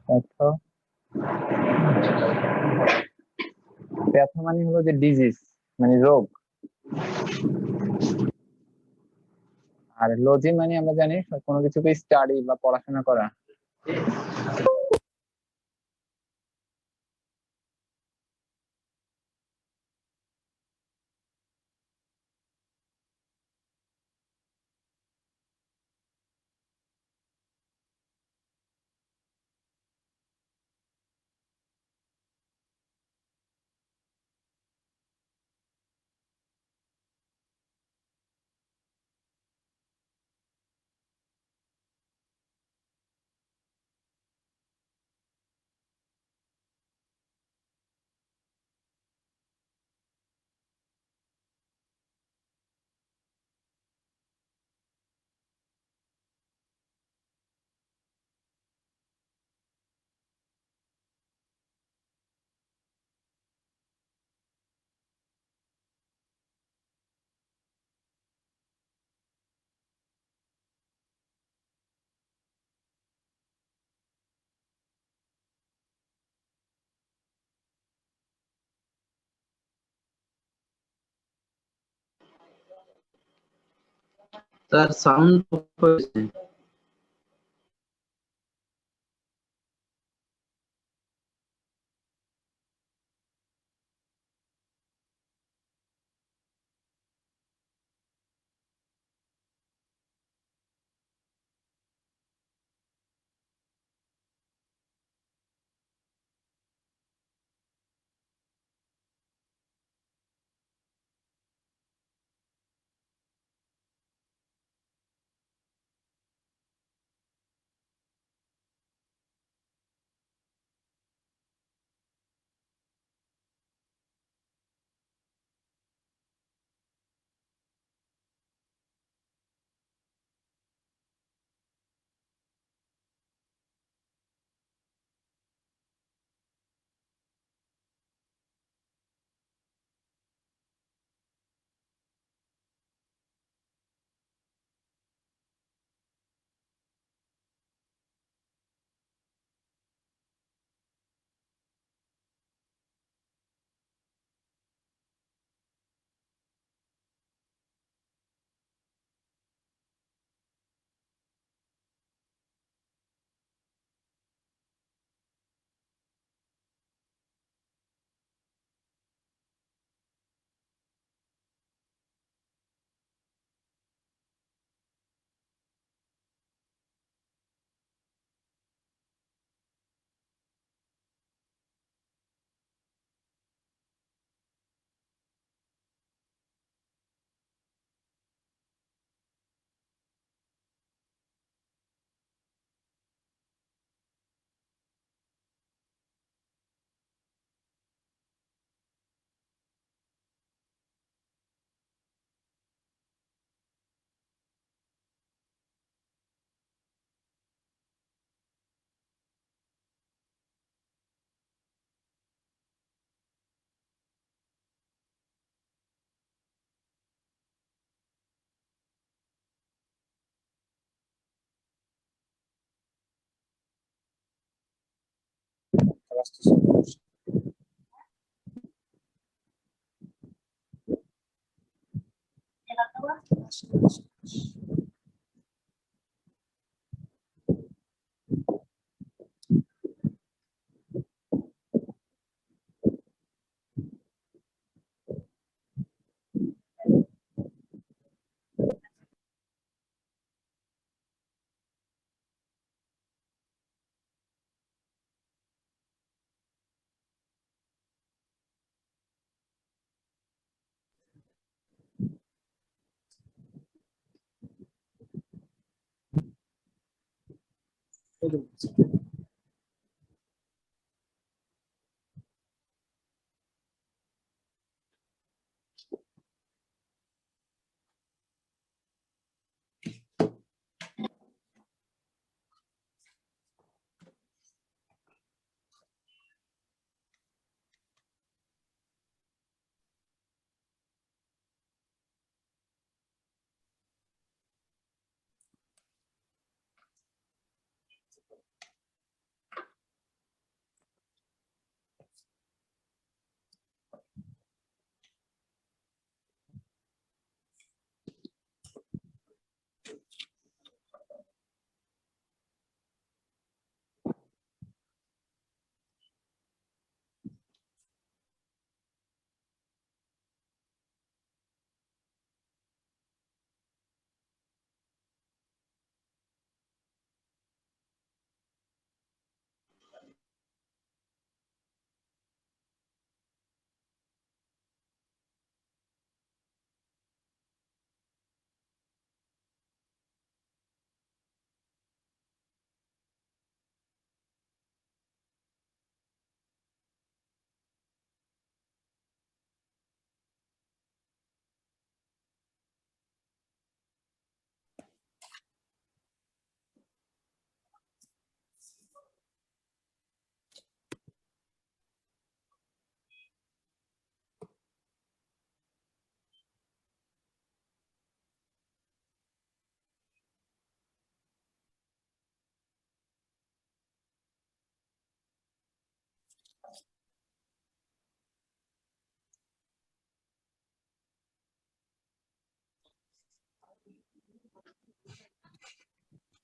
প্যাথো প্যাথো মানে হলো যে ডিজিজ, মানে রোগ। আর লজি মানে আমরা জানি কোনো কিছুকে স্টাডি বা পড়াশোনা করা। তার সাউন্ড হয়েছে।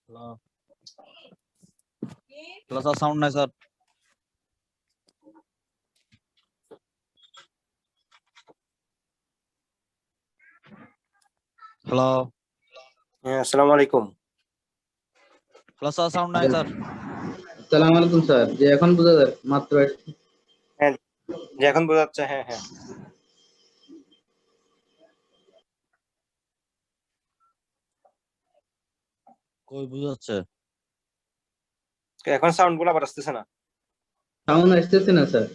হ্যালো হ্যালো স্যার, সাউন্ড নাই স্যার। হ্যালো হ্যাঁ, আসসালামু আলাইকুম। হ্যালো স্যার, সাউন্ড নাই স্যার। আসসালামু আলাইকুম স্যার। যে এখন বোঝা যায় মাত্র হ্যাঁ, যে এখন বোঝা যাচ্ছে। হ্যাঁ হ্যাঁ, কই বুঝাচ্ছে? এখন সাউন্ড গুলো আবার আসতেছে না। সাউন্ড আসতেছে না স্যার।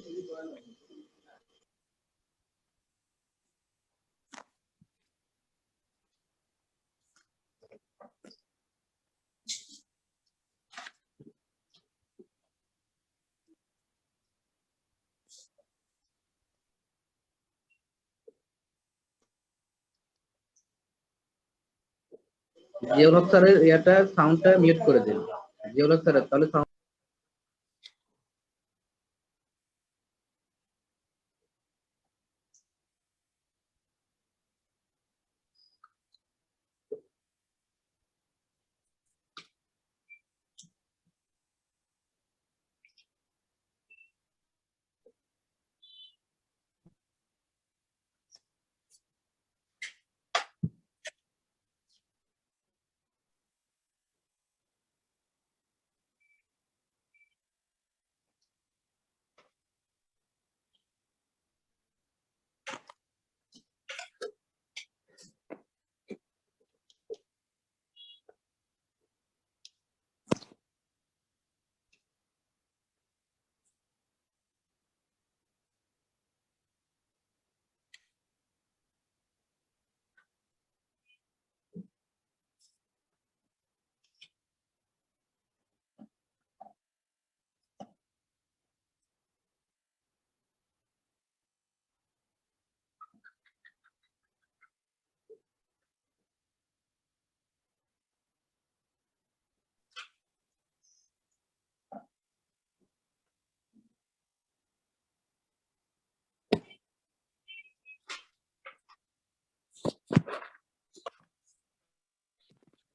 জিওলক স্যারের এটা সাউন্ডটা মিউট করে দিন। জিওলক স্যারের তাহলে sound-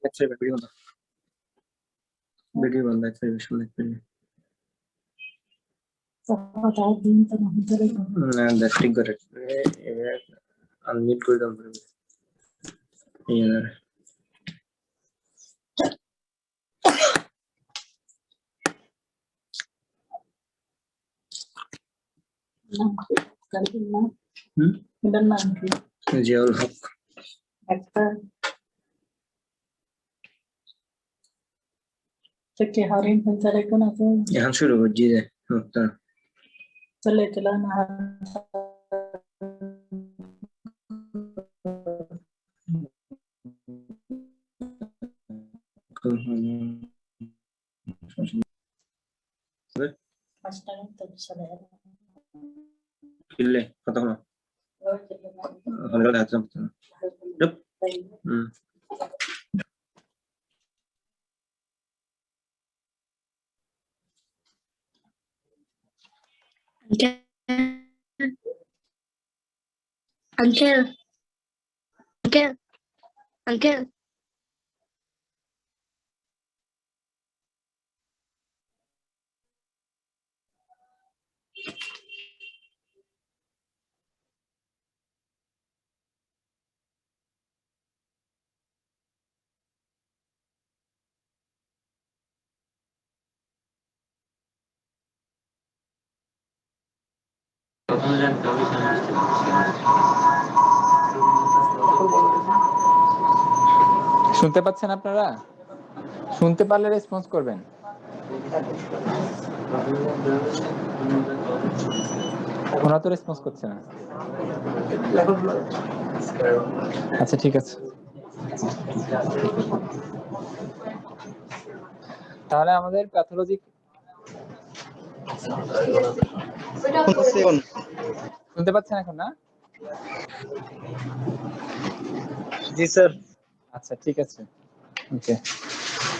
আচ্ছা ভিডিও বন্ধ, ভিডিও বন্ধ। একটা বিষয় লিখতে না, দেখ ঠিক করে আনমিউট করে দাও। জিয়াউল হক এখন শুরু করছি রে। কিনলে কত হলো? হাতে Uncle, uncle, uncle. শুনতে পাচ্ছেন আপনারা? শুনতে পারলে রেসপন্স করবেন। ওরা তো রেসপন্স করছে না। আচ্ছা ঠিক আছে, তাহলে আমাদের প্যাথোলজি শুনতে পাচ্ছেন এখন না? জি স্যার। আচ্ছা ঠিক আছে, ওকে।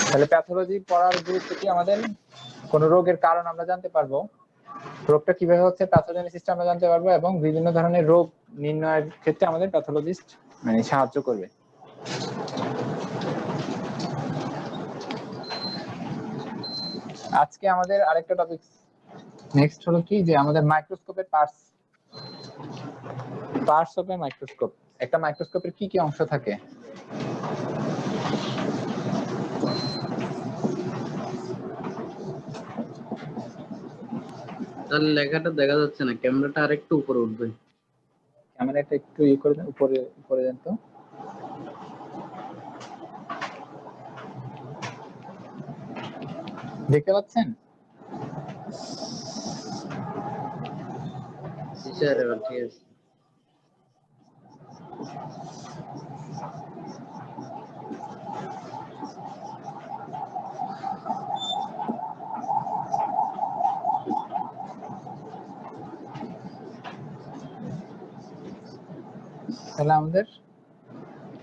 তাহলে প্যাথোলজি পড়ার গুরুত্ব কি? আমাদের কোন রোগের কারণ আমরা জানতে পারবো, রোগটা কিভাবে হচ্ছে প্যাথোজেনেসিসটা আমরা জানতে পারবো, এবং বিভিন্ন ধরনের রোগ নির্ণয়ের ক্ষেত্রে আমাদের প্যাথোলজিস্ট মানে সাহায্য করবে। আজকে আমাদের আরেকটা টপিক নেক্সট হলো কি, যে আমাদের মাইক্রোস্কোপের পার্টস অফ এ মাইক্রোস্কোপ। একটা মাইক্রোস্কোপের কি কি অংশ থাকে? তাহলে লেখাটা দেখা যাচ্ছে না, ক্যামেরাটা আরেকটু উপরে উঠবে। ক্যামেরাটা একটু ইয়ে করে দেন, উপরে উপরে দেন তো। দেখতে পাচ্ছেন? জি স্যার, এবার ঠিক আছে। তাহলে আমাদের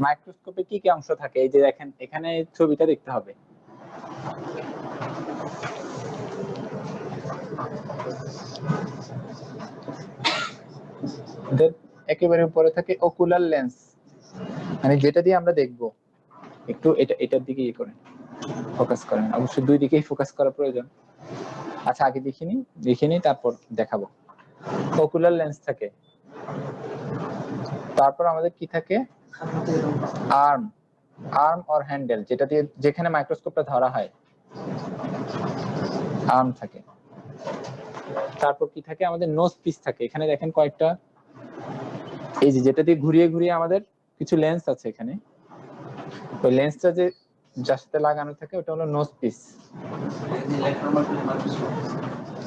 মাইক্রোস্কোপে কি কি অংশ থাকে? এই যে দেখেন, এখানে ছবিটা দেখতে হবে। একেবারে উপরে থাকে ওকুলার লেন্স, মানে যেটা দিয়ে আমরা দেখবো। একটু এটার দিকে ইয়ে করেন, ফোকাস করেন। অবশ্যই দুই দিকেই ফোকাস করা প্রয়োজন। আচ্ছা আগে দেখিনি তারপর দেখাবো। ওকুলার লেন্স থাকে। তারপর আমাদের কি থাকে? আর্ম অর হ্যান্ডেল, যেটা দিয়ে যেখানে মাইক্রোস্কোপটা ধরা হয়, আর্ম থাকে। তারপর কি থাকে? আমাদের নোজ পিস থাকে। এখানে দেখেন কয়েকটা, এই যে যেটা দিয়ে ঘুরিয়ে ঘুরিয়ে আমাদের কিছু লেন্স আছে এখানে। ওই লেন্সটা যে যার সাথে লাগানো থাকে ওটা হলো নোজ পিস।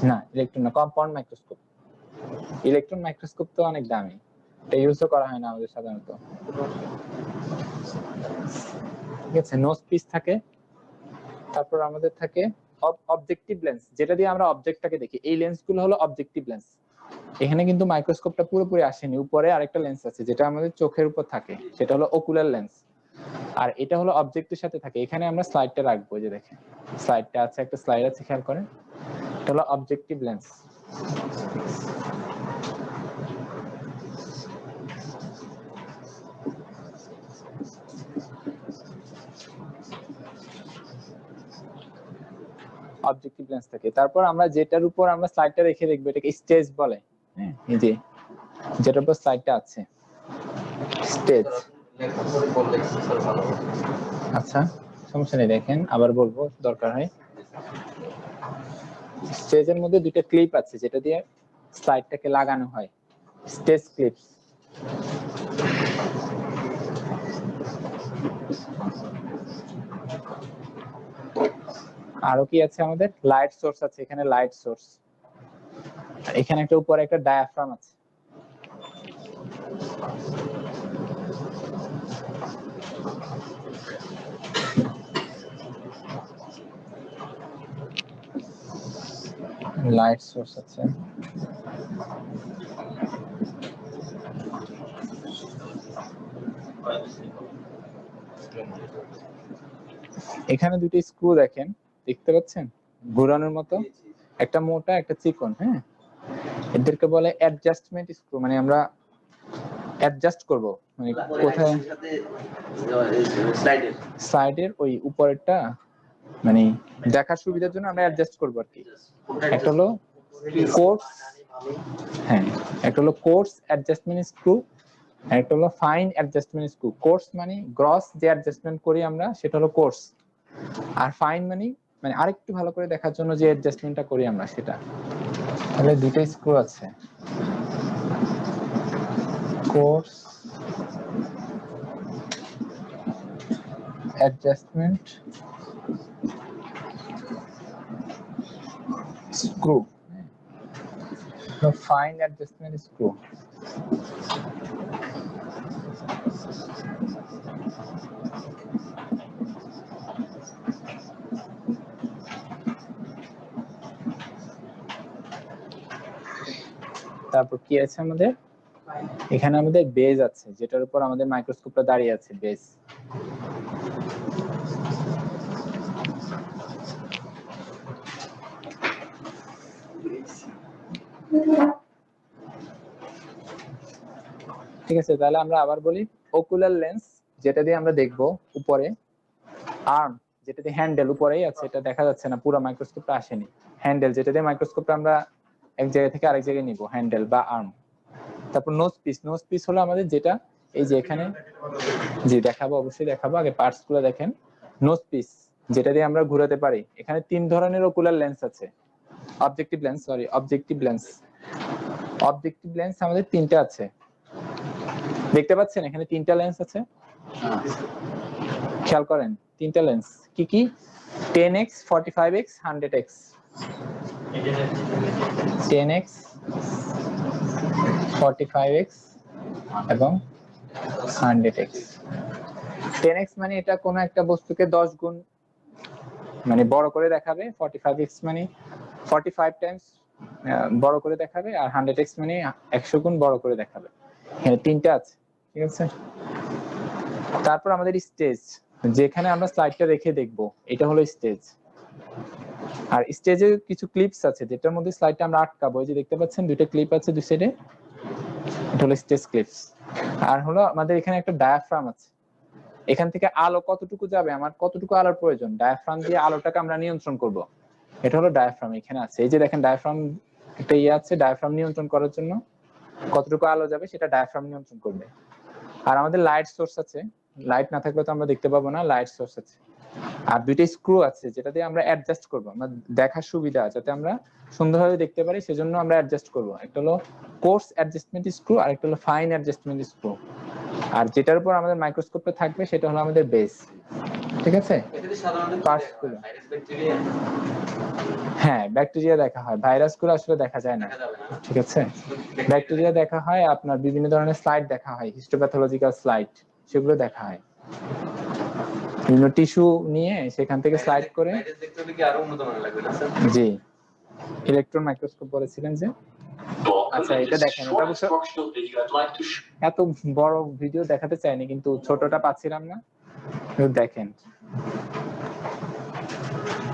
না, ইলেকট্রন না, কম্পাউন্ড মাইক্রোস্কোপ। ইলেকট্রন মাইক্রোস্কোপ তো অনেক দামি, এটা ইউজও করা হয় না আমাদের সাধারণত। ঠিক আছে, নোজ পিস থাকে। তারপর আমাদের থাকে অবজেক্টিভ লেন্স, যেটা দিয়ে আমরা অবজেক্টটাকে দেখি। এই লেন্সগুলো হলো অবজেক্টিভ লেন্স। এখানে কিন্তু মাইক্রোস্কোপটা পুরোপুরি আসেনি, উপরে আরেকটা লেন্স আছে যেটা আমাদের চোখের উপর থাকে, সেটা হলো ওকুলার লেন্স। আর এটা হলো অবজেক্টের সাথে থাকে। এখানে আমরা স্লাইডটা রাখবো, যে দেখেন স্লাইডটা আছে, একটা স্লাইড আছে, খেয়াল করেন। এটা হলো অবজেক্টিভ লেন্স। অবজেক্টিভ লেন্স থাকে। তারপর আমরা যেটার উপর আমরা স্লাইডটা রেখে দেখবো, এটাকে স্টেজ বলে। হ্যাঁ, এই যে যেটার উপর স্লাইডটা আছে, স্টেজ। আচ্ছা সমস্যা নেই, দেখেন আবার বলবো দরকার হয়। স্টেজের মধ্যে দুইটা ক্লিপ আছে যেটা দিয়ে স্লাইডটাকে লাগানো হয়, স্টেজ ক্লিপস। আরো কি আছে? আমাদের লাইট সোর্স আছে, এখানে লাইট সোর্স। এখানে একটা উপরে একটা ডায়াফ্রাম আছে। লাইট সোর্স আছে। এখানে দুটো স্ক্রু দেখেন, দেখতে পাচ্ছেন ঘোরানোর মতো, একটা মোটা একটা চিকন। হ্যাঁ, এদেরকে বলে অ্যাডজাস্টমেন্ট স্ক্রু। মানে আমরা অ্যাডজাস্ট করব, মানে কোথায় স্লাইডের ওই উপরেরটা মানে দেখার সুবিধার জন্য আমরা অ্যাডজাস্ট করব আর কি। একটা হলো কোর্স, হ্যাঁ একটা হলো কোর্স অ্যাডজাস্টমেন্ট স্ক্রু, আর একটা হলো ফাইন অ্যাডজাস্টমেন্ট স্ক্রু। কোর্স মানে গ্রস যে অ্যাডজাস্টমেন্ট করি আমরা সেটা হলো কোর্স, আর ফাইন মানে মানে আরেকটু ভালো করে দেখার জন্য যে অ্যাডজাস্টমেন্টটা করি আমরা সেটা। তাহলে দুটো স্ক্রু আছে, course adjustment screw, fine adjustment screw. তারপর কি আছে আমাদের এখানে, আমাদের বেজ আছে যেটার উপর আমাদের মাইক্রোস্কোপটা দাঁড়িয়ে আছে, বেজ। ঠিক আছে, তাহলে আমরা আবার বলি ওকুলার লেন্স যেটা দিয়ে আমরা দেখবো উপরে, আর্ম যেটা দিয়ে হ্যান্ডেল উপরেই আছে, এটা দেখা যাচ্ছে না, পুরো মাইক্রোস্কোপটা আসেনি। হ্যান্ডেল যেটা দিয়ে মাইক্রোস্কোপটা আমরা এক জায়গা থেকে আরেক জায়গায় নিব, হ্যান্ডেল বা আর্ম। তারপর নোজ পিস, নোজ পিস হলো আমাদের যেটা এই যে এখানে, জি দেখাবো অবশ্যই দেখাবো, আগে পার্টস গুলো দেখেন। নোজ পিস যেটা দিয়ে আমরা ঘোরাতে পারি। এখানে তিন ধরনের ওকুলার লেন্স আছে, objective lens, sorry objective lens. Objective lens আমাদের তিনটা আছে, দেখতে পাচ্ছেন এখানে তিনটা লেন্স আছে, খেয়াল করেন তিনটা লেন্স কি কি, 10x, 45x, 100x। 10x, 45x এবং 100x। 10x মানে এটা কোনো একটা বস্তুকে 10 গুণ মানে বড় করে দেখাবে, 45x মানে 45 টাইমস বড় করে দেখাবে, আর 100x মানে 100 গুণ বড় করে দেখাবে। এখানে তিনটা আছে, ঠিক আছে। তারপর আমাদের স্টেজ, যেখানে আমরা স্লাইডটা রেখে দেখব, এটা হলো স্টেজ। আর স্টেজে কিছু ক্লিপস আছে যেটার মধ্যে স্লাইডটা আমরা আটকাবো, এই যে দেখতে পাচ্ছেন দুইটা ক্লিপ আছে দুই সাইডে, এটা হলো স্টেজ ক্লিপস। আর হলো আমাদের এখানে একটা ডায়াফ্রাম আছে, এখান থেকে আলো কতটুকু যাবে, আমার কতটুকু আলোর প্রয়োজন, ডায়াফ্রাম দিয়ে আলোটাকে আমরা নিয়ন্ত্রণ করব। এটা হলো ডায়াফ্রাম, এখানে আছে এই যে দেখেন ডায়াফ্রাম একটা ইয়ে আছে, ডায়াফ্রাম নিয়ন্ত্রণ করার জন্য কতটুকু আলো যাবে সেটা ডায়াফ্রাম নিয়ন্ত্রণ করবে। আর আমাদের লাইট সোর্স আছে, লাইট না থাকলে তো আমরা দেখতে পাবো না, লাইট সোর্স আছে। আর দুইটা স্ক্রু আছে যেটা দিয়ে আমরা অ্যাডজাস্ট করবো, আমরা দেখার সুবিধা যাতে আমরা সুন্দরভাবে দেখতে পারি সেজন্য আমরা অ্যাডজাস্ট করব। একটা হলো কোর্স অ্যাডজাস্টমেন্ট স্ক্রু, আর একটা হলো ফাইন অ্যাডজাস্টমেন্ট স্ক্রু। আর যেটার উপর আমাদের মাইক্রোস্কোপটা থাকবে সেটা হলো আমাদের বেস, ঠিক আছে। হ্যাঁ ব্যাকটেরিয়া দেখা হয়, ভাইরাস গুলো আসলে দেখা যায় না, ঠিক আছে। ব্যাকটেরিয়া দেখা হয়, আপনার বিভিন্ন ধরনের স্লাইড দেখা হয়, হিস্টোপ্যাথোলজিক্যাল স্লাইড, সেগুলো দেখা হয়। বিভিন্ন টিস্যু নিয়ে সেখান থেকে স্লাইড করে, জি ইলেকট্রন মাইক্রোস্কোপ বলেছিলেন যে। আচ্ছা এটা দেখেন, এটা অবশ্য এত বড় ভিডিও দেখাতে চাইনি কিন্তু ছোটটা পাচ্ছিলাম না, দেখেন।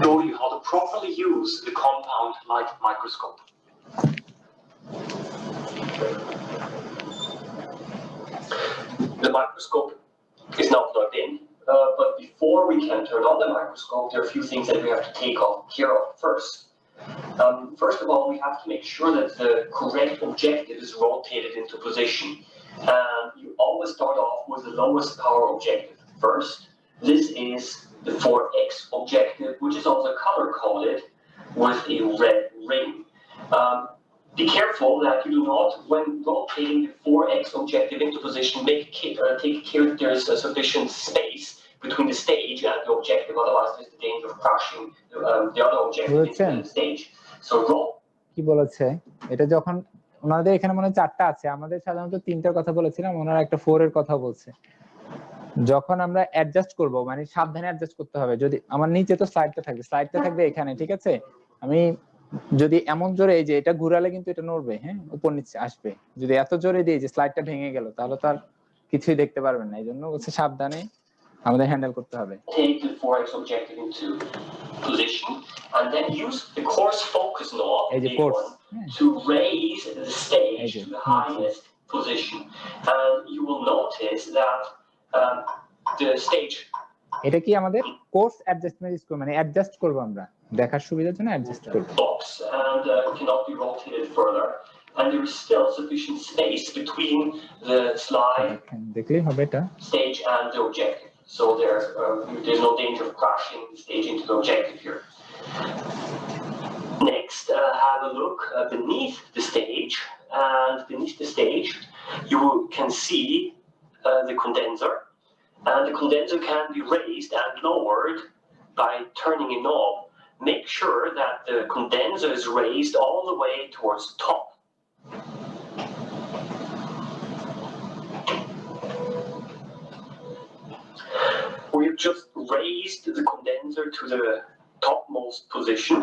Show you how to properly use the compound light microscope. The microscope is now plugged in, but before we can turn on the microscope, there are a few things that we have to take care of first. First of all, we have to make sure that the correct objective is rotated into position. And you always start off with the lowest power objective first. This is the 4x objective, which is also color coded with a red ring. Be careful that you do not, when rotating the 4x objective into position, take care that there is a sufficient space between the stage and the objective, otherwise there's the danger of crashing the other objective into the stage. So কি বলেছে এটা, যখন ওনাদের এখানে মনে হয় 4টা আছে, আমাদের সাধারণত 3টার কথা বলেছিলাম, ওনারা একটা 4 এর কথা বলছে। যখন আমরা অ্যাডজাস্ট করব মানে সাবধানে অ্যাডজাস্ট করতে হবে। যদি আমার নিচে তো স্লাইডটা থাকবে এখানে, ঠিক আছে। আমি যদি এমন জোরে এই যে এটা ঘোরালে কিন্তু এটা নড়বে, হ্যাঁ উপর নিচে আসবে। যদি এত জোরে দিই যে স্লাইডটা ভেঙে গেল তাহলে তো আর কিছুই দেখতে পারবেন না, এইজন্য হচ্ছে সাবধানে আমাদের হ্যান্ডেল করতে হবে। Take the 4x objective into position and then use the coarse focus knob to raise the stage to the highest position. And you will notice that the stage এটা কি আমাদের কোর্স অ্যাডজাস্টমেন্ট স্কোর, মানে adjust করব আমরা দেখার সুবিধার জন্য adjust করব। box and cannot be rotated further. And there is still sufficient space between the slide দেখলেই হবে এটা stage and the objective. So there's no danger of crashing the stage into the objective here. Next, have a look beneath the stage, and beneath the stage you can see the condenser, and the condenser can be raised and lowered by turning a knob. Make sure that the condenser is raised all the way towards the top. We've just raised the condenser to the topmost position,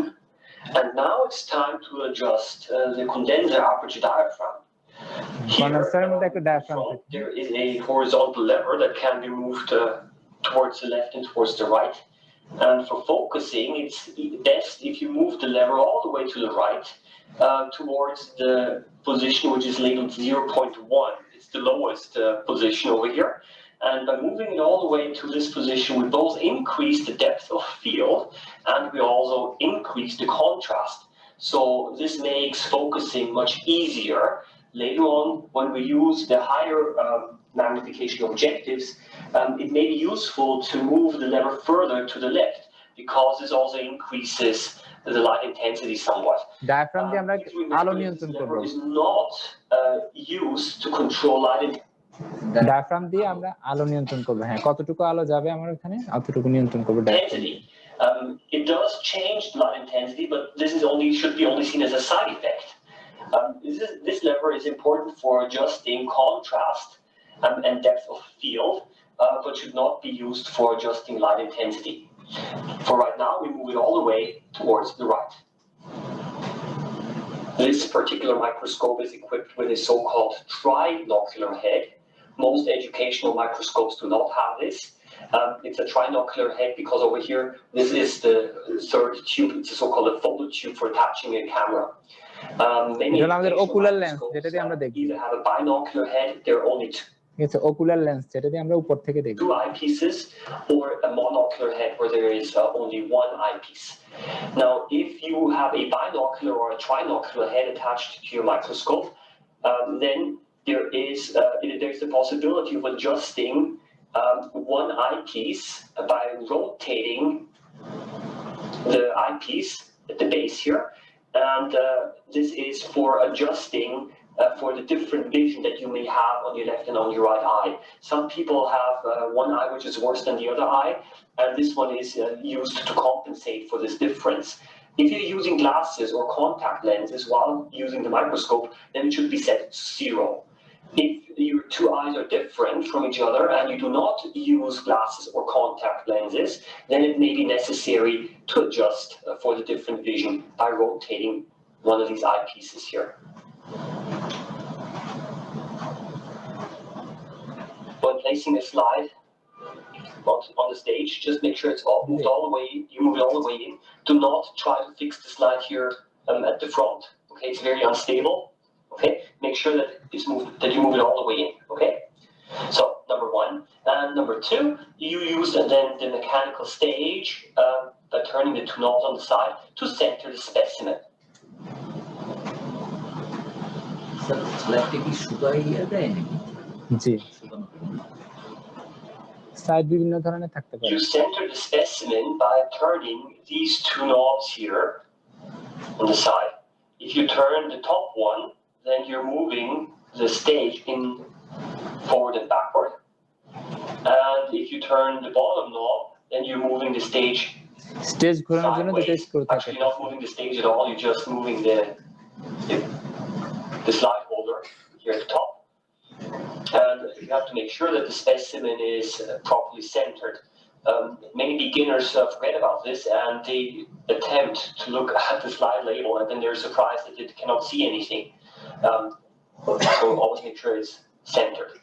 and now it's time to adjust the condenser aperture diaphragm. কন্ডেন্সারের মধ্যে একটা diaphragm থাকে। There is a horizontal lever that can be moved towards the left and towards the right. And for focusing, it's best if you move the lever all the way to the right towards the position which is labeled 0.1. It's the lowest position over here. And by moving it all the way to this position, we both increase the depth of field and we also increase the contrast. So this makes focusing much easier. Later on, when we use the higher magnification objectives, it may be useful to move the lever further to the left because this also increases the light intensity somewhat. Diaphragm দিয়ে আমরা আলো নিয়ন্ত্রণ করব। Is not used to control light intensity. Diaphragm দিয়ে আমরা আলো নিয়ন্ত্রণ করব। হ্যাঁ, কতটুকু আলো যাবে আমার ওখানে অতটুকু নিয়ন্ত্রণ করব diaphragm. It does change light intensity, but this is should be only seen as a side effect. This lever is important for adjusting contrast and depth of field, but should not be used for adjusting light intensity. For right now, we move it all the way towards the right. This particular microscope is equipped with a so-called trinocular head. Most educational microscopes do not have this. It's a trinocular head because over here, this is the third tube. It's a so-called photo tube for attaching a camera. Many ocular lens যেটা দিয়ে আমরা দেখি। Either have a binocular head. There are only two. It's ocular lens যেটা দিয়ে আমরা উপর থেকে দেখি। Two eyepieces, or a monocular head where there is only one eyepiece. Now, if you have a binocular or a trinocular head attached to your microscope, then there's the possibility of adjusting one eyepiece by rotating the eyepiece at the base here, and this is for adjusting for the different vision that you may have on your left and on your right eye. Some people have one eye which is worse than the other eye, and this one is used to compensate for this difference. If you're using glasses or contact lenses while using the microscope, then it should be set to 0. If your two eyes are different from each other and you do not use glasses or contact lenses, then it may be necessary to adjust for the different vision by rotating one of these eyepieces here. When placing a slide on the stage, just make sure it's all moved all the way. You move it all the way in. Do not try to fix the slide here at the front. Okay, it's very unstable. Okay, make sure that it's moved, that you move it all the way in. Okay, so number one, and number two, you use then the mechanical stage by turning the two knobs on the side to center the specimen. G, side বিভিন্ন ধরনের থাকতে পারে। You center the specimen by turning these two knobs here on the side. If you turn the top one, then you're moving the stage in forward and backward. And if you turn the bottom knob, then you're moving the stage sideways. Actually, you're not moving the stage at all. You're just moving the slide holder here at the top. And you have to make sure that the specimen is properly centered. Many beginners forget about this and they attempt to look at the slide label and then they're surprised that they cannot see anything. So always make sure it's centered.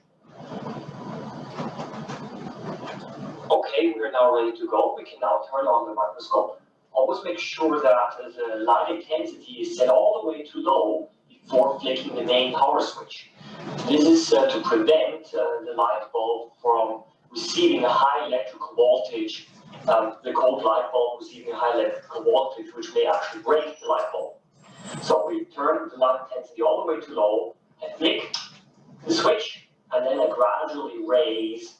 Okay, we're now ready to go. We can now turn on the microscope. Always make sure that the light intensity is set all the way to low. If before flicking the main power switch. This is to prevent the light bulb from receiving a high electrical voltage, the cold light bulb receiving a high electrical voltage, which may actually break the light bulb. So we turn the light intensity all the way to low and flick the switch, and then I gradually raise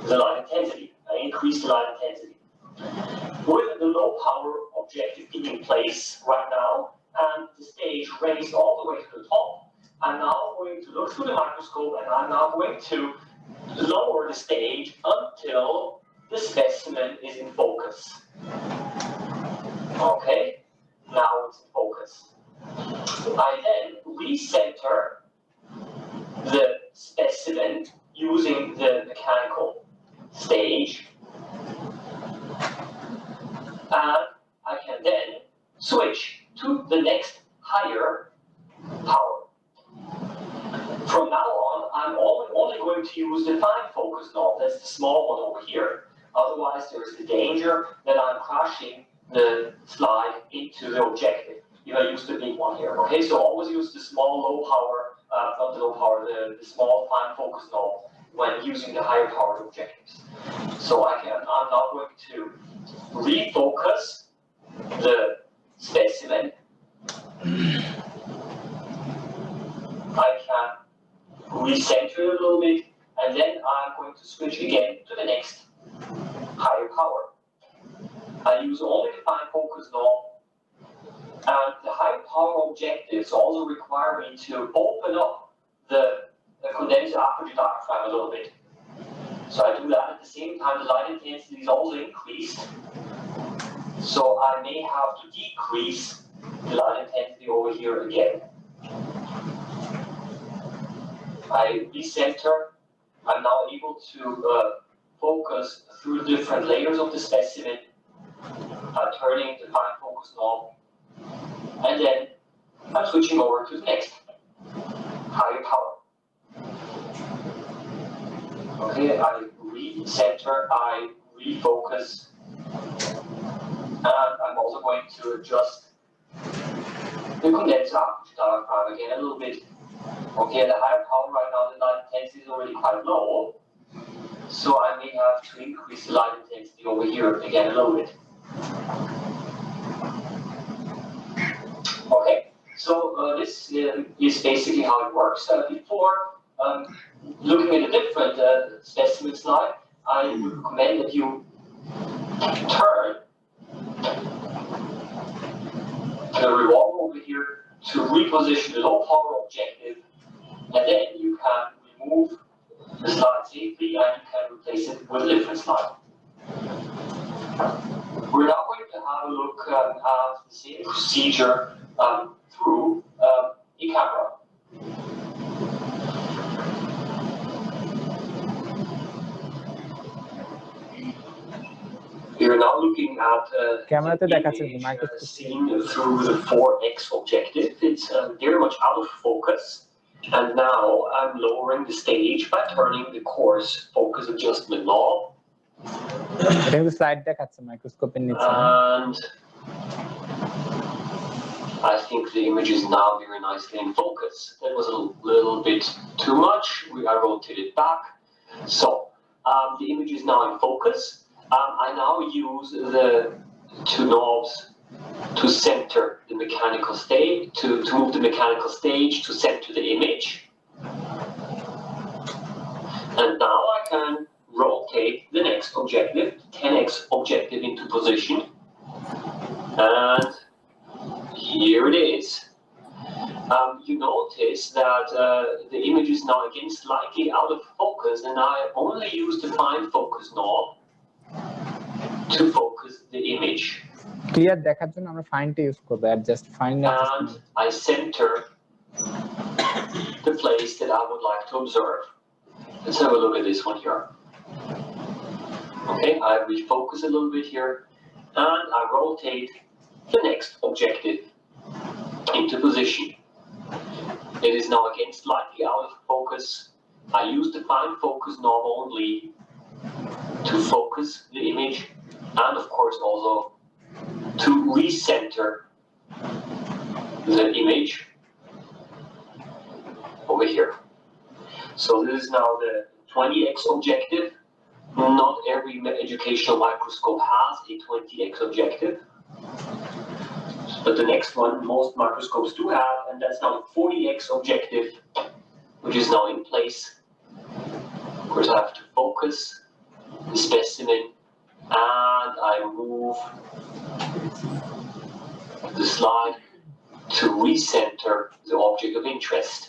the light intensity, increase the light intensity. With the low power objective being in place right now, and the stage raised all the way to the top, I'm now going to look through the microscope, and I'm now going to lower the stage until the specimen is in focus. Okay, now it's in focus. I then recenter the specimen using the mechanical stage, and I can then switch to the next higher power. From now on, I'm only going to use the fine focus knob, that's the small one over here. Otherwise, there's the danger that I'm crashing the slide into the objective if I use the big one here. Okay, so always use the small low power, not the low power, the small fine focus knob when using the higher powered objectives. So I'm now going to refocus the specimen. I can recenter it a little bit, and then I'm going to switch again to the next higher power. I use only the fine focus knob, and the high power objectives also require me to open up the condenser aperture diaphragm a little bit. So I do that at the same time. The light intensity is also increased, so I may have to decrease the light intensity over here again. I recenter. I'm now able to focus through the different layers of the specimen, turning the fine focus knob, and then I'm switching over to the next higher power. Okay, I recenter, I refocus, and I'm also going to adjust the condenser aperture diaphragm again a little bit. Okay, the higher power right now, the light intensity is already quite low, so I may have to increase the light intensity over here again a little bit. Okay, so this is basically how it works. Before looking at a different specimen slide, I would recommend that you turn the revolver over here to reposition the low power objective, and then you can remove the slide safely and you can replace it with a different slide. We're now going to have a look at the same procedure through a camera. We are now looking at ক্যামেরাতে দেখাচ্ছে image microscope seen through the 4x objective. It's very much out of focus. And now I'm lowering the stage by turning the coarse focus adjustment knob. এটা কিন্তু slide দেখাচ্ছে মাইক্রোস্কোপের নিচে And I think the image is now very nicely in focus. That was a little bit too much. I rotated back. So the image is now in focus. I now use the two knobs to center the mechanical stage, to move the mechanical stage to center the image. And now I can rotate the next objective, 10x objective, into position. And here it is. You notice that the image is now again slightly out of focus, and I only use the fine focus knob to focus the image. Clear দেখার জন্য আমরা ফাইনটা use করব adjust fine And I center the place that I would like to observe. Let's have a look at this one here. Okay, I refocus a little bit here, and I rotate the next objective into position. It is now again slightly out of focus. I use the fine focus knob only to focus the image, and of course also to recenter the image over here. So this is now the 20x objective. Not every educational microscope has a 20x objective, but the next one most microscopes do have, and that's now the 40x objective, which is now in place. Of course, I have to focus the specimen, and I move the slide to recenter the object of interest.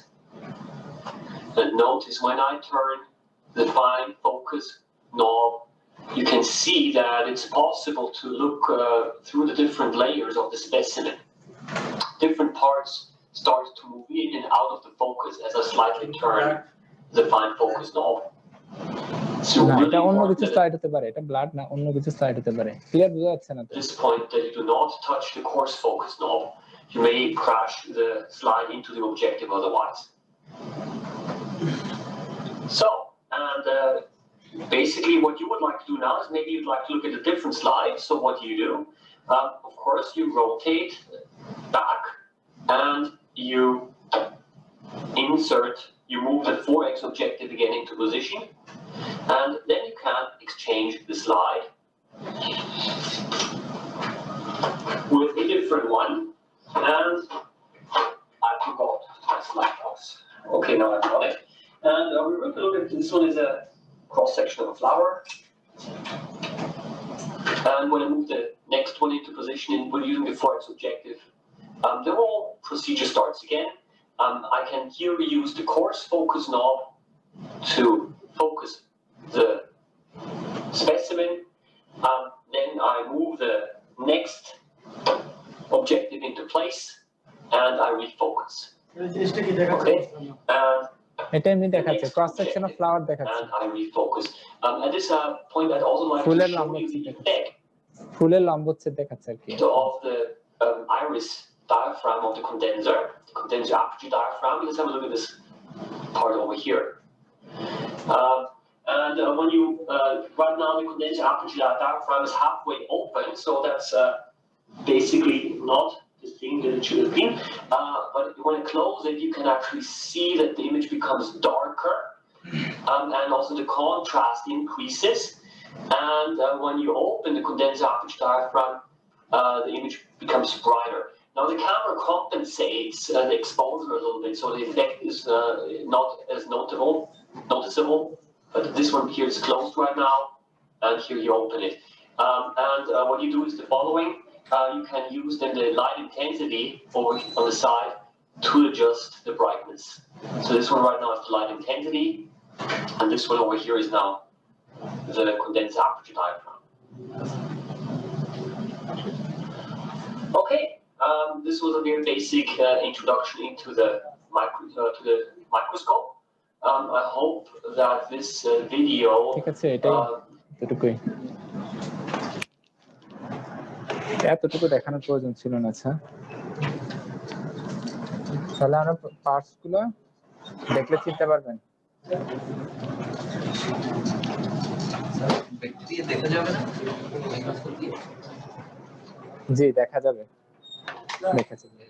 And notice when I turn the fine focus knob, you can see that it's possible to look through the different layers of the specimen. Different parts start to move in and out of the focus as I slightly turn the fine focus knob. So না really এটা অন্য কিছু important slide হতে পারে, এটা blood না, অন্য কিছু স্লাইড হতে পারে। ক্লিয়ার বোঝা যাচ্ছে না তো? at this point that you do not touch the coarse focus knob. You may crash the slide into the objective otherwise. So, and basically what you would like to do now is maybe you'd like to look at a different slide. So what do? Of course, you rotate back and you insert, you move the 4x objective again into position, and then you can exchange the slide with a different one. And I forgot my slide box. Okay, now I've got it. And we're going to look at this one is a cross section of a flower. And when I move the next one into position, we're using the 4x objective. The whole procedure starts again. I can here use the coarse focus knob to focus the specimen. Then I move the next objective into place and I refocus. Okay, এটা এমনি দেখাচ্ছে, cross section of flower দেখাচ্ছে। and I refocus. At this point, I'd also like to ফুলের show লম্বচ্ছেদ you the দেখাচ্ছে, effect ফুলের লম্বচ্ছেদ দেখাচ্ছে আর কি। of the iris diaphragm of the condenser aperture diaphragm. Let's have a look at this part over here. And when you right now the condenser aperture diaphragm is halfway open, so that's basically not the thing that it should have been. But when I close it, you can actually see that the image becomes darker, and also the contrast increases. And when you open the condenser aperture diaphragm, the image becomes brighter. Now the camera compensates the exposure a little bit, so the effect is not as noticeable. But this one here is closed right now, and here you open it. And what you do is the following. You can use then the light intensity over on the side to adjust the brightness. So this one right now is the light intensity, and this one over here is now the condenser aperture diaphragm. Okay, this was a very basic introduction into the microscope. I hope that this video ঠিক আছে, এটাই এতটুকুই, এতটুকু দেখানোর প্রয়োজন ছিল না। আচ্ছা, তাহলে আমরা পার্টস গুলো দেখলে চিনতে পারবেন। জি, দেখা যাবে, দেখা যাবে।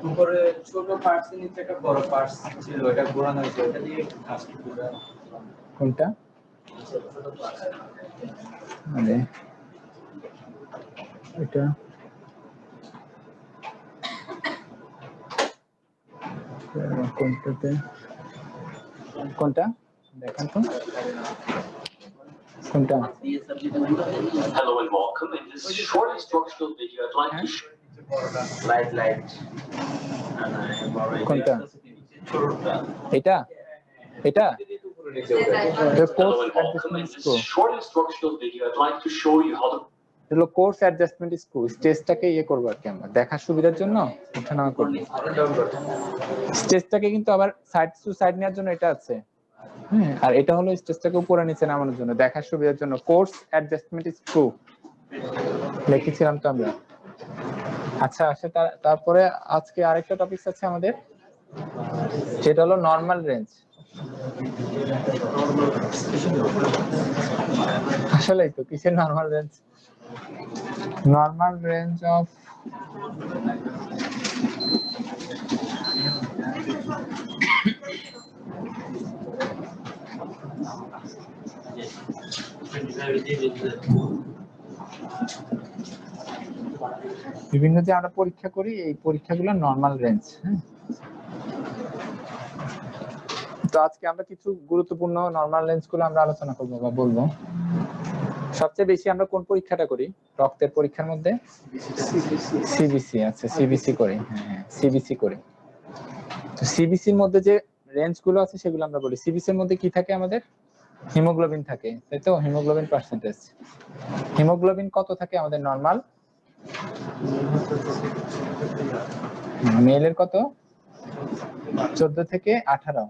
উপরে ছোট পার্টস নিচে একটা বড় পার্টস ছিল, এটা ঘোরানো হয়েছে, এটা দিয়ে কোনটা? মানে এটা কোনটাতে, কোনটা দেখেন তো, কোনটা? Hello and welcome. In this short instructional video, I'd like to show light কোনটা? এটা এটা Hello and welcome. In this short instructional video, I'd like to show you how to হলো কোর্স অ্যাডজাস্টমেন্ট স্ক্রু। স্টেজটাকে ইয়ে করব আর কি, আমরা দেখার সুবিধার জন্য ওঠানামা করব। স্টেজটাকে কিন্তু আবার সাইড টু সাইড নেওয়ার জন্য এটা আছে, হ্যাঁ, আর এটা হলো স্টেজটাকে উপরে নিচে নামানোর জন্য, দেখার সুবিধার জন্য কোর্স অ্যাডজাস্টমেন্ট স্ক্রু লিখেছিলাম তো আমরা। আচ্ছা, তারপরে আজকে আরেকটা টপিক আছে আমাদের, যেটা হলো নরমাল রেঞ্জ। আসলেই তো কিসের normal range? Normal range of বিভিন্ন যে আমরা পরীক্ষা করি এই পরীক্ষাগুলো নরমাল রেঞ্জ। তো আজকে আমরা কিছু গুরুত্বপূর্ণ নরমাল রেঞ্জ গুলো আমরা আলোচনা করবো বা বলবো। সবচেয়ে বেশি আমরা কোন পরীক্ষাটা করি রক্তের পরীক্ষার মধ্যে? সিবিসি। আচ্ছা, সিবিসি করি। হ্যাঁ, সিবিসি করি। তো সিবিসির মধ্যে যে রেঞ্জ গুলো আছে সেগুলো আমরা বলি। সিবিসির মধ্যে কি থাকে আমাদের? হিমোগ্লোবিন থাকে, তাই তো? Haemoglobin percentage. হিমোগ্লোবিন কত থাকে আমাদের নরমাল? মেলের কত? 14 থেকে 18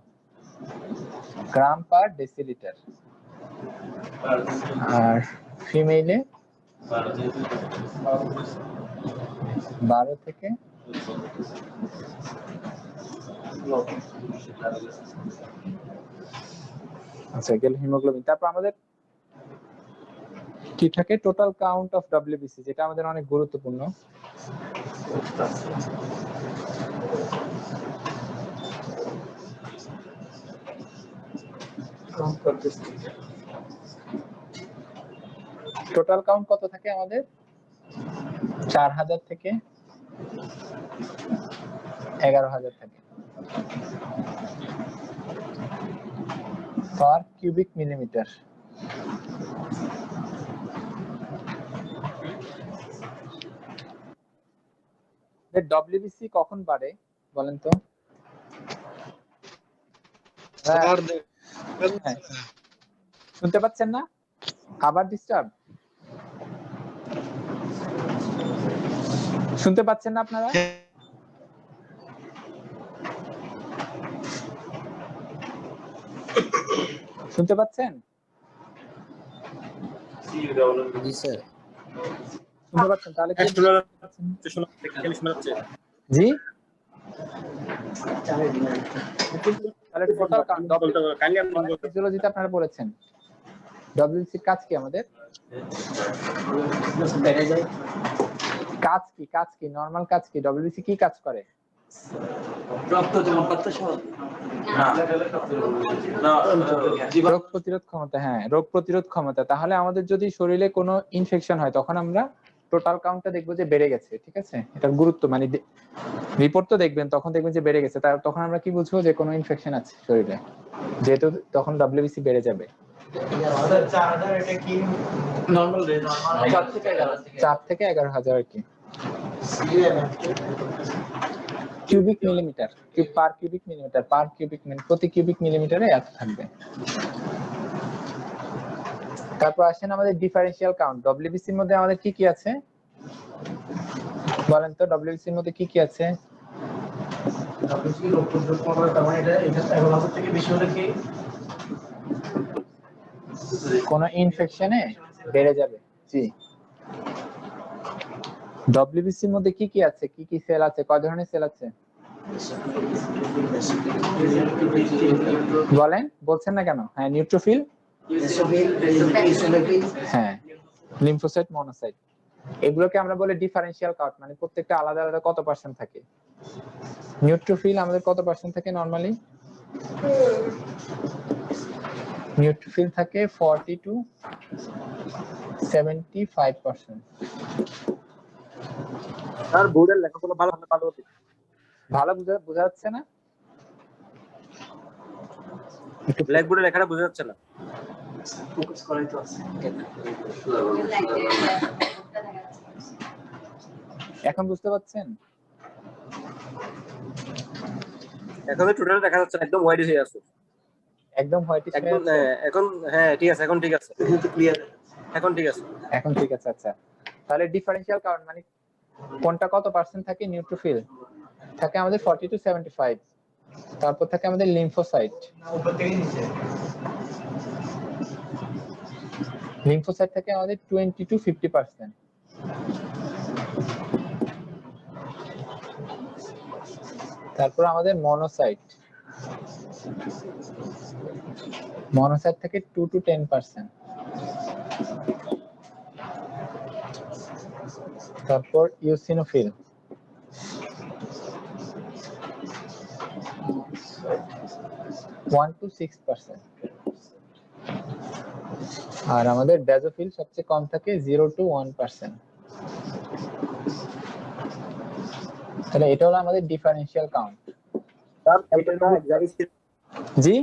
গ্রাম পার ডেসিলিটার, আর ফিমেলে 12 থেকে আচ্ছা গেল হিমোগ্লোবিন। তারপর আমাদের কি থাকে? টোটাল কাউন্ট অফ ডব্লিউবিসি, যেটা আমাদের অনেক গুরুত্বপূর্ণ। টোটাল কাউন্ট কত থাকে আমাদের? 4000 থেকে 11000 থাকে পার কিউবিক মিলিমিটার। ডব্লিউবিসি কখন বাড়ে বলেন তো? শুনতে পাচ্ছেন না? আবার ডিস্টার্ব শুনতে পাচ্ছেন না আপনারা? শুনতে পাচ্ছেন? জি স্যার। শুনতে পাচ্ছেন? তাহলে কি জি তাহলে টোটাল ফিজিওলজিতে আপনারা পড়েছেন ডব্লিউসির কাজ কি আমাদের? কাজ কি? কাজ কি? নরমাল কাজ কি? ডব্লিউসি কি কাজ করে? রোগ প্রতিরোধ ক্ষমতা। হ্যাঁ, রোগ প্রতিরোধ ক্ষমতা। তাহলে আমাদের যদি শরীরে কোনো ইনফেকশন হয় তখন আমরা টোটাল কাউন্টটা দেখবো যে বেড়ে গেছে, ঠিক আছে? এটার গুরুত্ব মানে রিপোর্ট তো দেখবেন, তখন দেখবেন যে বেড়ে গেছে। তখন আমরা কি বুঝবো যে কোনো ইনফেকশন আছে শরীরে, যেহেতু তখন ডব্লিউবিসি বেড়ে যাবে। 4 থেকে 11000 আর কি cubic millimetre, per cubic millimetre, per cubic প্রতি কিউবিক মিলিমিটারে এত থাকবে। তারপর আসেন আমাদের ডিফারেন্সিয়াল কাউন্ট। ডব্লিউবিসির মধ্যে আমাদের কি কি আছে বলেন তো? ডব্লিউবিসির মধ্যে কি কি আছে? কোন ইনফেকশনে বেড়ে যাবে। জি, ডব্লিউবিসির মধ্যে কি কি আছে? কি কি সেল আছে? কয় ধরনের সেল আছে বলেন? বলছেন না কেন? হ্যাঁ, নিউট্রোফিল, হ্যাঁ, লিম্ফোসাইট, মনোসাইট। এগুলোকে আমরা বলি ডিফারেন্সিয়াল কাউন্ট, মানে প্রত্যেকটা আলাদা আলাদা কত পার্সেন্ট থাকে। নিউট্রোফিল আমাদের কত পার্সেন্ট থাকে নরমালি? নিউট্রোফিল থাকে 40 to 75%। স্যার বোর্ডের লেখাগুলো ভালো ভালো বোঝা যাচ্ছে না? ব্ল্যাকবোর্ডের লেখাটা বোঝা যাচ্ছে না। ফোকাস করাই তো আছে। এখন বুঝতে পারছেন? এখন টোটাল দেখা যাচ্ছে না, একদম হোয়াইট হয়ে আছে। একদম হোয়াইট একদম এখন হ্যাঁ ঠিক আছে, এখন ঠিক আছে, ক্লিয়ার, এখন ঠিক আছে, এখন ঠিক আছে। আচ্ছা, তাহলে ডিফারেন্সিয়াল কাউন্ট মানে কোনটা কত পার্সেন্ট থাকে? নিউট্রোফিল থাকে আমাদের 40 to 75। তারপর থাকে আমাদের লিম্ফোসাইট। লিম্ফোসাইট থাকে আমাদের 20 to 50%। তারপর আমাদের মনোসাইট, মনোসাইট থেকে 2 to 10%। তারপর ইওসিনোফিল, (1 to 6%). আর আমাদের বেজোফিল সবচেয়ে কম থাকে 0 to 1%। তাহলে এটা হলো আমাদের ডিফারেন্সিয়াল কাউন্ট। জি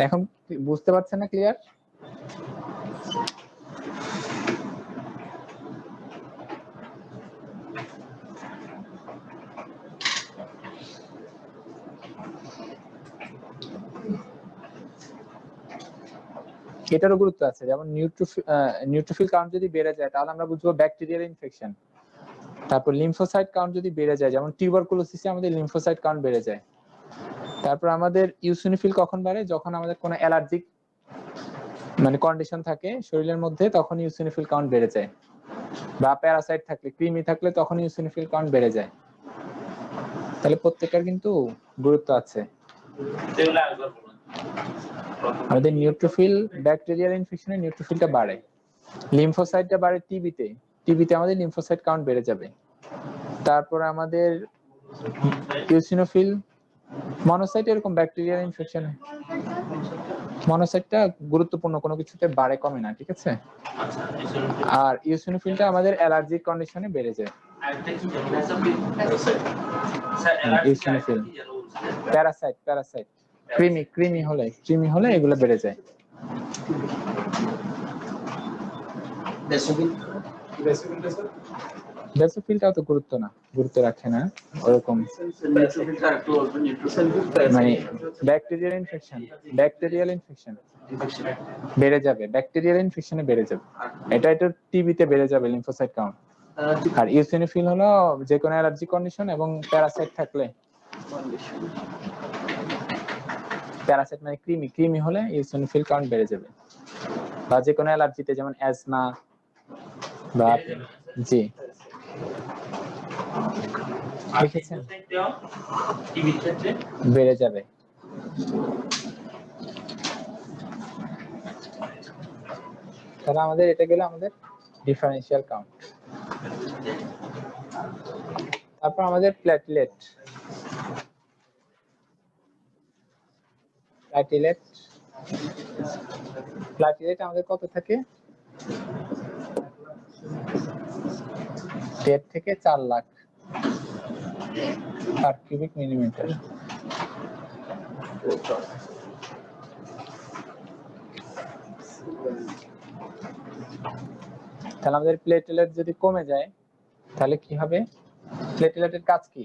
এখন বুঝতে পারছেন না ক্লিয়ার? এটারও গুরুত্ব আছে, যেমন নিউট্রোফিল কাউন্ট যদি বেড়ে যায় তাহলে আমরা বুঝবো ব্যাকটেরিয়াল ইনফেকশন। তারপর লিম্ফোসাইট কাউন্ট যদি বেড়ে যায়, যেমন টিউবারকুলোসিসে আমাদের লিম্ফোসাইট কাউন্ট বেড়ে যায়। তারপর আমাদের ইউসিনোফিল কখন বাড়ে? যখন আমাদের কোনো অ্যালার্জিক মানে কন্ডিশন থাকে শরীরের মধ্যে, তখন ইউসিনোফিল কাউন্ট বেড়ে যায়। বা প্যারাসাইট থাকলে, কৃমি থাকলে তখন ইউসিনোফিল কাউন্ট বেড়ে যায়। তাহলে প্রত্যেকটার কিন্তু গুরুত্ব আছে। আমাদের নিউট্রোফিল ব্যাকটেরিয়াল ইনফেকশনে নিউট্রোফিলটা বাড়ে, লিম্ফোসাইটটা বাড়ে টিবিতে আমাদের লিম্ফোসাইট কাউন্ট বেড়ে যাবে। তারপর আমাদের ইউসিনোফিল, মনোসাইট এরকম ব্যাকটেরিয়াল ইনফেকশনে মনোসাইটটা গুরুত্বপূর্ণ, কোনো কিছুতে বাড়ে কমে না, ঠিক আছে? আর ইউসিনোফিলটা আমাদের অ্যালার্জিক কন্ডিশনে বেড়ে যায়। ইউসিনোফিল প্যারাসাইট কৃমি হলে এগুলো বেড়ে যায়। বেসোফিলটাও তো গুরুত্ব রাখে না ওরকম, মানে ব্যাকটেরিয়াল ইনফেকশন বেড়ে যাবে, ব্যাকটেরিয়াল ইনফেকশনে বেড়ে যাবে। এটা টিবিতে বেড়ে যাবে লিম্ফোসাইট কাউন্ট। আর ইউসিনোফিল হলো যে কোনো অ্যালার্জি কন্ডিশন এবং প্যারাসাইট থাকলে, প্যারাসাইট মানে কৃমি হলে ইউসিনোফিল কাউন্ট বেড়ে যাবে। বা যে কোনো অ্যালার্জিতে, যেমন অ্যাজমা বা জি দেখেছেন বেড়ে যাবে। তাহলে আমাদের এটা গেল আমাদের ডিফারেন্সিয়াল কাউন্ট। তারপর আমাদের প্লেটলেট আমাদের কত থাকে? 1.5 থেকে 4 লাখ পার কিউবিক মিলিমিটার। তাহলে আমাদের প্লেটলেট যদি কমে যায় তাহলে কি হবে? প্লেটলেটের কাজ কি?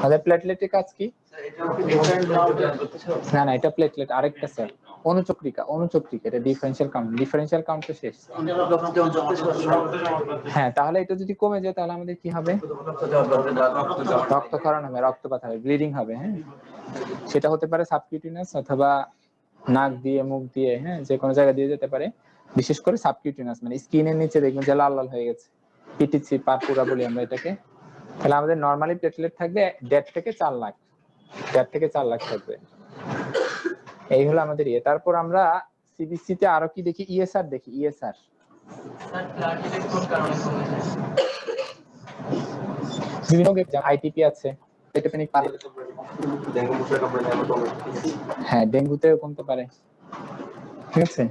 আমাদের প্লেটলেটের কাজ কি? না এটা প্লেটলেট আরেকটা স্যার, অনুচক্রিকা এটা ডিফারেন্সিয়াল কাউন্ট তো শেষ। হ্যাঁ, তাহলে এটা যদি কমে যায় তাহলে আমাদের কি হবে? রক্তক্ষরণ হবে, রক্তপাত হবে, ব্লিডিং হবে। হ্যাঁ, সেটা হতে পারে সাবকিউটেনিয়াস অথবা নাক দিয়ে, মুখ দিয়ে, হ্যাঁ যে কোনো জায়গা দিয়ে যেতে পারে। বিশেষ করে সাবকিউটেনিয়াস মানে স্কিনের নিচে দেখবেন যে লাল হয়ে গেছে, পিটিসি পারপুরা বলি আমরা এটাকে। তাহলে আমাদের নরমালি প্লেটলেট থাকবে 1.5 থেকে 4 লাখ থাকবে। এই হলো আমাদের ইয়ে। তারপর আমরা সিবিসি তে আরো কি দেখি? ইএসআর দেখি। ইএসআর বিভিন্ন আইটিপি আছে, হ্যাঁ ডেঙ্গুতেও কমতে পারে, ঠিক আছে?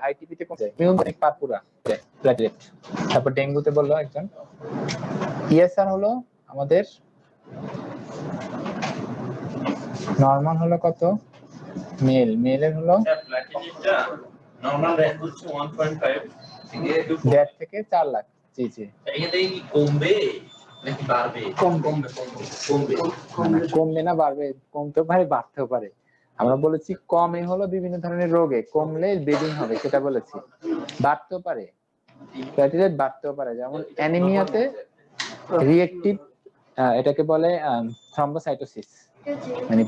আইটিপি তে কমে যায়, নিউমোনিক পারপুরা প্লেটলেট। তারপর ডেঙ্গুতে বললো একজন। ইএসআর হলো আমাদের নরমাল হলো কত? মেলের হলো নরমাল রেঞ্জ হচ্ছে 1.5 থেকে 4 লাখ। জি এটাই কি কমবে নাকি বাড়বে? কমবে না বাড়বে? কমতেও পারে, বাড়তেও পারে। আমরা বলেছি কমে হলো বিভিন্ন ধরনের রোগে, কমলে ব্লিডিং হবে সেটা বলেছি। বাড়তেও পারে, প্লেটলেট বাড়তেও পারে, যেমন অ্যানিমিয়াতে রিঅ্যাক্টিভ, এটাকে বলে থ্রম্বোসাইটোসিস, মানে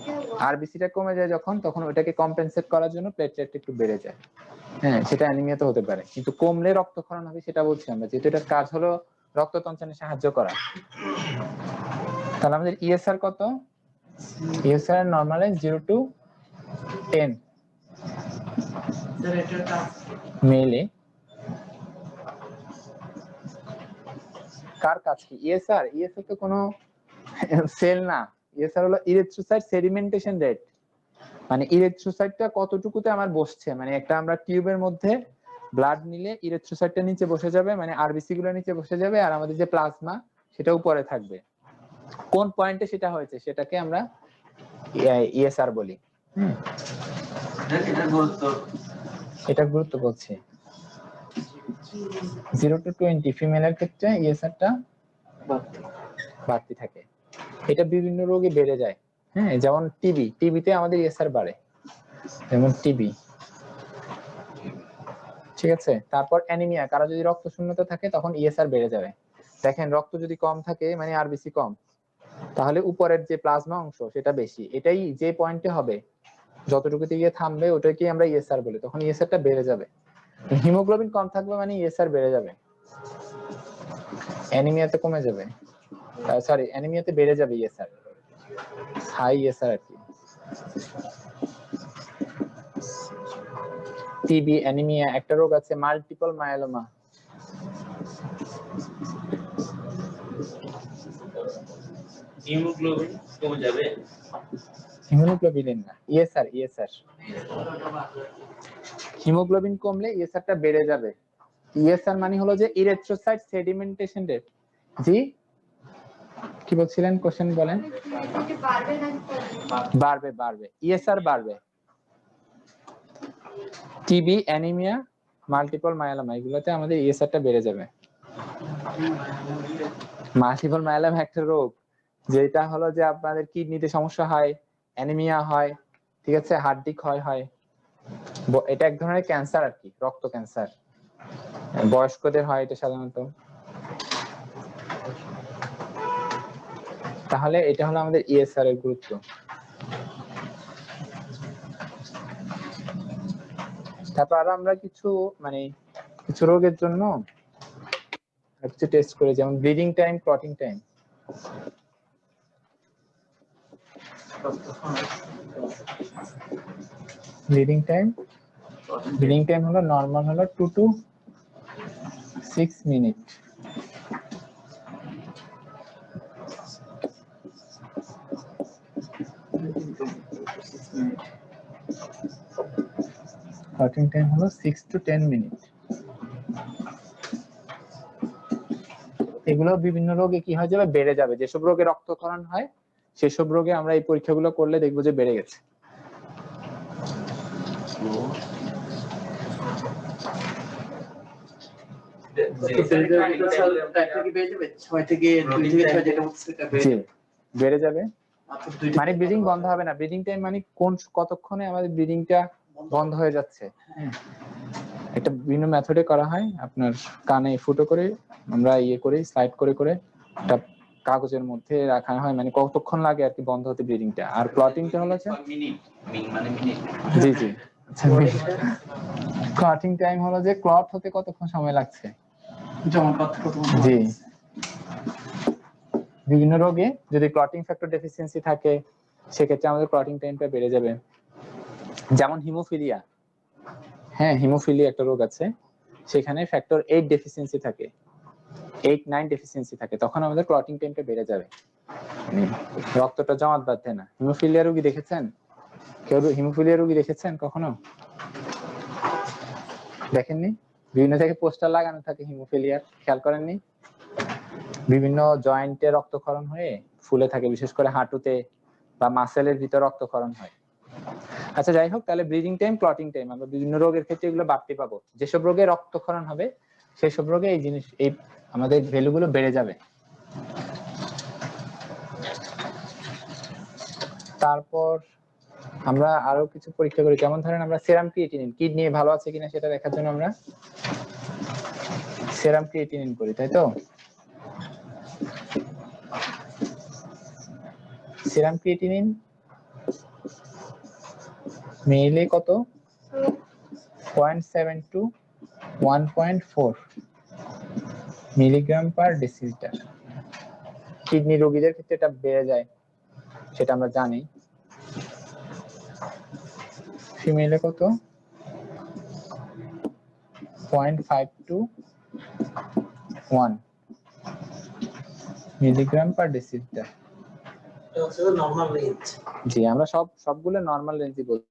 আরবিসিটা কমে যায় যখন, তখন ওটাকে কম্পেনসেট করার জন্য প্লেটলেট একটু বেড়ে যায়। হ্যাঁ, সেটা অ্যানিমিয়াতে হতে পারে, কিন্তু কমলে রক্তক্ষরণ হবে সেটা বলছি আমরা, যেহেতু এটার কাজ হলো রক্ত সঞ্চালনে সাহায্য করা। তাহলে আমাদের ইএসআর কত? ইএসআর নরমালি 0 to 10 মেলে। কার কাজ কি? ইএসআর তো কোনো সেল না, ইএসআর হলো ইরিথ্রোসাইট সেডিমেন্টেশন রেট, মানে ইরিথ্রোসাইটটা কতটুকুতে আমার বসছে, মানে একটা আমরা টিউবের মধ্যে ব্লাড নিলে ইরিথ্রোসাইটটা নিচে বসে যাবে, মানে আরবিসি গুলো নিচে বসে যাবে, আর আমাদের যে প্লাজমা সেটা উপরে থাকবে। কোন পয়েন্টে সেটা হয়েছে সেটাকে আমরা ইএসআর বলি। এটা গুরুত্ব বলছি 0 to 20 ফিমেলের ক্ষেত্রে ইএসআরটা বাড়তি থাকে। এটা বিভিন্ন রোগে বেড়ে যায়। হ্যাঁ, যেমন টিবিতে আমাদের ইএসআর বাড়ে, যেমন টিবি। ঠিক আছে, তারপর অ্যানিমিয়া, কারো যদি রক্ত শূন্যতা থাকে তখন ইএসআর বেড়ে যাবে। দেখেন রক্ত যদি কম থাকে মানে আরবিসি কম, তাহলে উপরের যে প্লাজমা অংশ সেটা বেশি, এটাই যে পয়েন্টে হবে যতটুকুতে গিয়ে থামবে ওটাকে আমরা ইএসআর বলি, তখন ইএসআরটা বেড়ে যাবে। হিমোগ্লোবিন কম থাকবে মানে ইএসআর বেড়ে যাবে, অ্যানিমিয়াতে কমে যাবে, সরি অ্যানিমিয়াতে বেড়ে যাবে ইএসআর, হাই ইএসআর আর কি। টিবি, অ্যানিমিয়া, একটা রোগ আছে মাল্টিপল মায়োলোমা। হিমোগ্লোবিন কমে যাবে, হিমোগ্লোবিন না, ইএসআর। হিমোগ্লোবিন কমলে ইএসআরটা বেড়ে যাবে। ইএসআর মানে হলো যে ইরিথ্রোসাইট সেডিমেন্টেশন রেট। জি কি বলছিলেন, কোশ্চেন বলেন। বাড়বে ইএসআর বাড়বে। টিবি, অ্যানিমিয়া, মাল্টিপল মায়োলোমা এগুলোতে আমাদের ইএসআরটা বেড়ে যাবে। মাল্টিপল মায়োলোমা একটা রোগ যেটা হলো যে আপনাদের কিডনিতে সমস্যা হয়, অ্যানিমিয়া হয়, ঠিক আছে, হার্টে ক্ষয় হয়। এটা এক ধরনের ক্যান্সার আর কি, রক্ত ক্যান্সার, বয়স্কদের হয় এটা সাধারণত। তাহলে এটা হলো আমাদের ইএসআর এর গুরুত্ব। তারপর আরো আমরা কিছু কিছু রোগের জন্য কিছু টেস্ট করে, যেমন bleeding time, clotting time. Bleeding time হলো নরমাল হলো 2 to 6 মিনিট। ক্লটিং টাইম হলো 6 to 10 মিনিট। এগুলো বিভিন্ন রোগে কি হয়ে যাবে, বেড়ে যাবে। যেসব রোগে রক্তক্ষরণ হয় সেসব রোগে আমরা এই পরীক্ষাগুলো করলে দেখবো যে বেড়ে গেছে। বেড়ে যাবে মানে ব্লিডিং বন্ধ হবে না। ব্লিডিং টাইম মানে কতক্ষণে আমাদের ব্লিডিংটা বন্ধ হয়ে যাচ্ছে। এটা বিভিন্ন মেথডে করা হয়, আপনার কানে ফুটো করে আমরা করে স্লাইড করে একটা কাগজের মধ্যে রাখা হয়, মানে কতক্ষণ লাগে আর কি বন্ধ হতে ব্লিডিংটা। আর ক্লটিংটা হলো জি ক্লটিং টাইম হলো যে ক্লট হতে কতক্ষণ সময় লাগছে। জি, বিভিন্ন রোগে যদি ক্লটিং ফ্যাক্টর ডেফিসিয়েন্সি থাকে সেক্ষেত্রে আমাদের ক্লটিং টাইমটা বেড়ে যাবে। যেমন হিমোফিলিয়া, হ্যাঁ হিমোফিলিয়া একটা রোগ আছে, সেখানে ফ্যাক্টর 8 ডেফিসিয়েন্সি থাকে, 8-9 ডেফিসিয়েন্সি থাকে, তখন আমাদের ক্লটিং টাইমটা বেড়ে যাবে, রক্তটা জমাট বাঁধে না। হিমোফিলিয়া রোগী দেখেছেন? কেউ হিমোফিলিয়া রোগী দেখেছেন কখনো? দেখেননি? বিভিন্ন জায়গায় পোস্টার লাগানো থাকে হিমোফিলিয়ার, খেয়াল করেননি? বিভিন্ন জয়েন্টে রক্তক্ষরণ হয়ে ফুলে থাকে, বিশেষ করে হাঁটুতে বা মাসেলের ভিতর রক্তক্ষরণ হয়। আচ্ছা যাই হোক, তাহলে ব্লিডিং টাইম, ক্লটিং টাইম আমরা বিভিন্ন রোগের ক্ষেত্রে এগুলো বাড়তে পাবো। যেসব রোগে রক্তক্ষরণ হবে সেসব রোগে এই আমাদের ভ্যালুগুলো বেড়ে যাবে। তারপর আমরা আরো কিছু পরীক্ষা করি, যেমন ধরেন আমরা সেরাম ক্রিয়েটিনিন, কিডনি ভালো আছে কিনা সেটা দেখার জন্য আমরা সেরাম ক্রিয়েটিনিন করি, তাই তো? সেরাম ক্রিয়েটিনিন মেইলে কত? 0.7 to 1.4 milligram per decilitre. Kidney রোগীদের ক্ষেত্রে এটা বেড়ে যায়, সেটা আমরা জানি। ফিমেলে কত? 0.5 to 1 মিলিগ্রাম পার ডেসিলিটার। এটা হচ্ছে নরমাল রেঞ্জ। জি আমরা সবগুলো নরমাল রেঞ্জই বলছি।